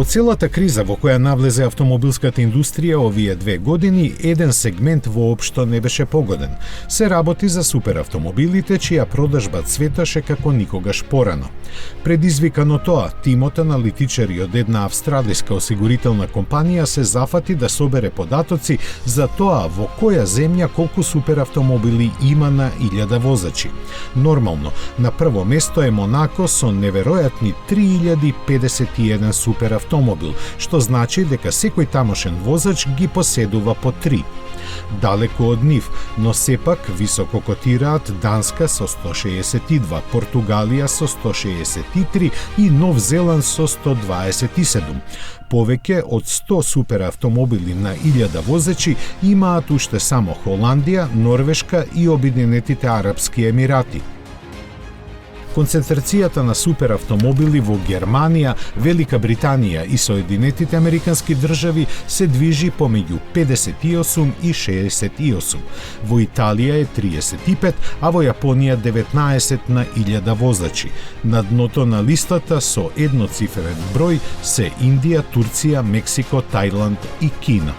Во целата криза во која навлезе автомобилската индустрија овие 2 години, еден сегмент воопшто не беше погоден. Се работи за суперавтомобилите, чија продажба цветаше како никогаш порано. Предизвикано тоа, тимот аналитичари од една австралиска осигурителна компанија се зафати да собере податоци за тоа во која земја колку суперавтомобили има на 1000 возачи. Нормално, на прво место е Монако со неверојатни 3051 суперавтомобил, што значи дека секој тамошен возач ги поседува по 3. Далеко од нив, но сепак високо котираат Данска со 162, Португалија со 163 и Нов Зеланд со 127. Повеќе од 100 суперавтомобили на 1000 возачи имаат уште само Холандија, Норвешка и Обединетите Арапски Емирати. Концентрацијата на суперавтомобили во Германија, Велика Британија и Соединетите Американски држави се движи помеѓу 58 и 68. Во Италија е 35, а во Јапонија 19 на 1000 возачи. На дното на листата со едноцифрен број се Индија, Турција, Мексико, Тајланд и Кина.